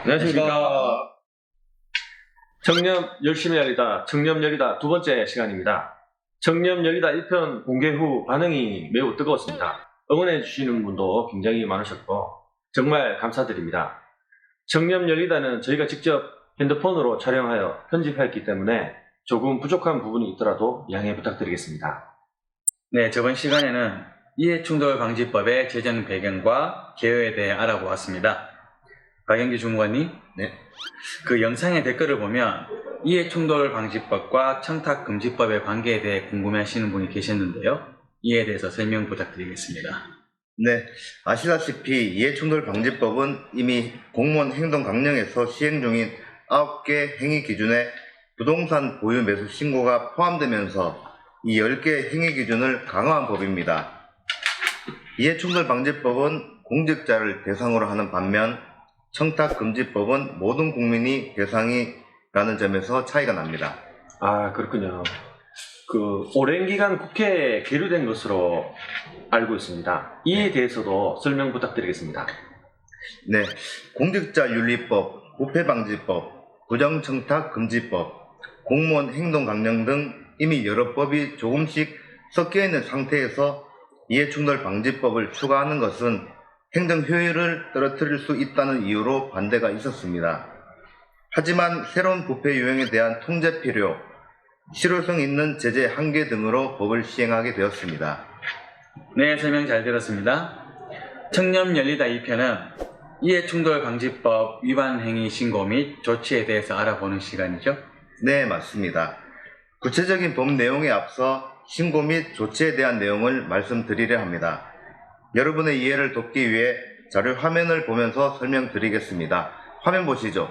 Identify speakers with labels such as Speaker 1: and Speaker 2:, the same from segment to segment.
Speaker 1: 안녕하십니까. 청렴 열심히 열리다, 청렴 열리다 두 번째 시간입니다. 청렴 열리다 1편 공개 후 반응이 매우 뜨거웠습니다. 응원해 주시는 분도 굉장히 많으셨고 정말 감사드립니다. 청렴 열리다는 저희가 직접 핸드폰으로 촬영하여 편집했기 때문에 조금 부족한 부분이 있더라도 양해 부탁드리겠습니다.
Speaker 2: 네, 저번 시간에는 이해충돌방지법의 제정 배경과 개요에 대해 알아보았습니다. 박영기 주무관님, 그 영상의 댓글을 보면 이해충돌방지법과 청탁금지법의 관계에 대해 궁금해하시는 분이 계셨는데요. 이에 대해서 설명 부탁드리겠습니다.
Speaker 3: 네, 아시다시피 이해충돌방지법은 이미 공무원 행동강령에서 시행 중인 9개 행위 기준에 부동산 보유 매수 신고가 포함되면서 이 10개의 행위 기준을 강화한 법입니다. 이해충돌방지법은 공직자를 대상으로 하는 반면 청탁금지법은 모든 국민이 대상이라는 점에서 차이가 납니다.
Speaker 1: 아, 그렇군요. 오랜 기간 국회에 계류된 것으로 알고 있습니다. 이에 대해서도 설명 부탁드리겠습니다.
Speaker 3: 네, 공직자윤리법, 부패방지법, 부정청탁금지법, 공무원 행동강령 등 이미 여러 법이 조금씩 섞여있는 상태에서 이해충돌방지법을 추가하는 것은 행정 효율을 떨어뜨릴 수 있다는 이유로 반대가 있었습니다. 하지만 새로운 부패 유형에 대한 통제 필요, 실효성 있는 제재 한계 등으로 법을 시행하게 되었습니다.
Speaker 2: 네, 설명 잘 들었습니다. 청렴 열리다 2편은 이해충돌방지법 위반 행위 신고 및 조치에 대해서 알아보는 시간이죠?
Speaker 3: 네, 맞습니다. 구체적인 법 내용에 앞서 신고 및 조치에 대한 내용을 말씀드리려 합니다. 여러분의 이해를 돕기 위해 자료 화면을 보면서 설명드리겠습니다. 화면 보시죠.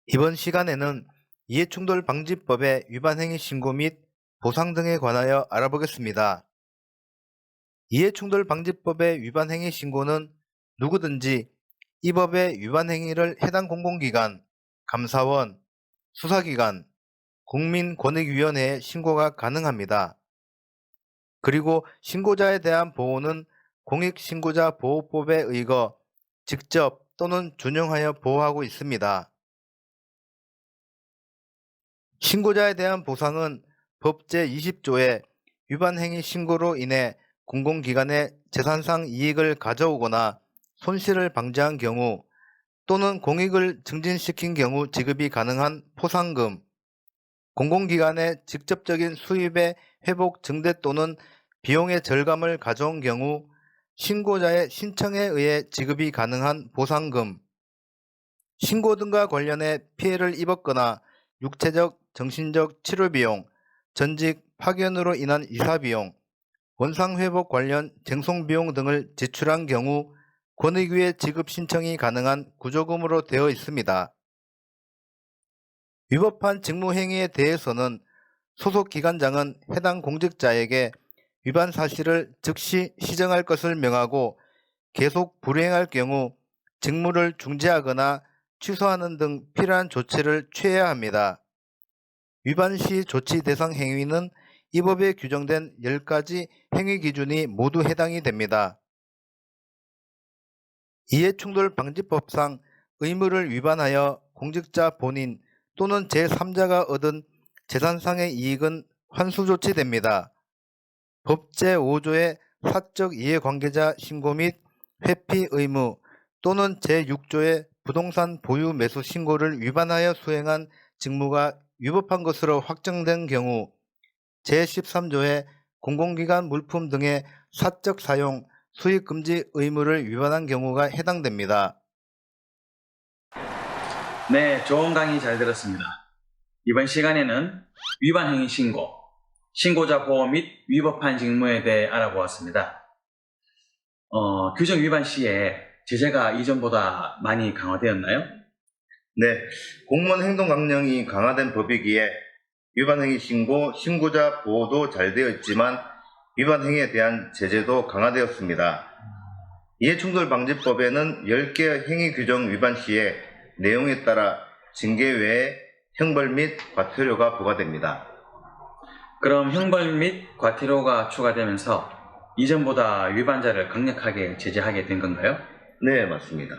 Speaker 3: 이번 시간에는 이해충돌방지법의 위반행위 신고 및 보상 등에 관하여 알아보겠습니다. 이해충돌방지법의 위반행위 신고는 누구든지 이 법의 위반행위를 해당 공공기관, 감사원, 수사기관, 국민권익위원회에 신고가 가능합니다. 그리고 신고자에 대한 보호는 공익신고자 보호법에 의거 직접 또는 준용하여 보호하고 있습니다. 신고자에 대한 보상은 법 제20조에 위반행위 신고로 인해 공공기관의 재산상 이익을 가져오거나 손실을 방지한 경우 또는 공익을 증진시킨 경우 지급이 가능한 포상금, 공공기관의 직접적인 수입의 회복 증대 또는 비용의 절감을 가져온 경우 신고자의 신청에 의해 지급이 가능한 보상금, 신고 등과 관련해 피해를 입었거나 육체적, 정신적 치료비용, 전직, 파견으로 인한 이사비용, 원상회복 관련 쟁송비용 등을 지출한 경우 권익위에 지급 신청이 가능한 구조금으로 되어 있습니다. 위법한 직무행위에 대해서는 소속기관장은 해당 공직자에게 위반 사실을 즉시 시정할 것을 명하고 계속 불이행할 경우 직무를 중지하거나 취소하는 등 필요한 조치를 취해야 합니다. 위반 시 조치 대상 행위는 이 법에 규정된 10가지 행위 기준이 모두 해당이 됩니다. 이해충돌방지법상 의무를 위반하여 공직자 본인 또는 제3자가 얻은 재산상의 이익은 환수조치됩니다. 법 제5조의 사적 이해관계자 신고 및 회피 의무 또는 제6조의 부동산 보유 매수 신고를 위반하여 수행한 직무가 위법한 것으로 확정된 경우 제13조의 공공기관 물품 등의 사적 사용, 수익 금지 의무를 위반한 경우가 해당됩니다.
Speaker 2: 네, 좋은 강의 잘 들었습니다. 이번 시간에는 위반행위 신고, 신고자 보호 및 위법한 직무에 대해 알아보았습니다. 규정 위반 시에 제재가 이전보다 많이 강화되었나요?
Speaker 3: 네, 공무원 행동강령이 강화된 법이기에 위반행위 신고, 신고자 보호도 잘 되어 있지만 위반행위에 대한 제재도 강화되었습니다. 이해충돌방지법에는 10개의 행위 규정 위반 시에 내용에 따라 징계 외에 형벌 및 과태료가 부과됩니다.
Speaker 2: 그럼 형벌 및 과태료가 추가되면서 이전보다 위반자를 강력하게 제재하게 된 건가요?
Speaker 3: 네, 맞습니다.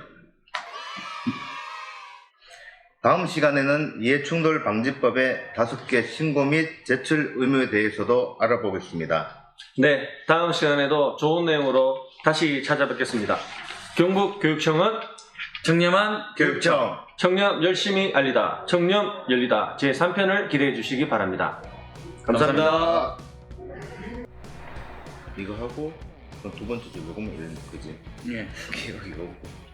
Speaker 3: 다음 시간에는 이해충돌 방지법의 5개 신고 및 제출 의무에 대해서도 알아보겠습니다.
Speaker 1: 네, 다음 시간에도 좋은 내용으로 다시 찾아뵙겠습니다. 경북교육청은
Speaker 2: 청렴한
Speaker 3: 교육청
Speaker 1: 청렴 열심히 알리다, 청렴 열리다 제3편을 기대해 주시기 바랍니다. 감사합니다.
Speaker 3: 이거 하고 그럼 두 번째 줄 요거만 올리는 거지?
Speaker 2: 예.
Speaker 3: 여기 오고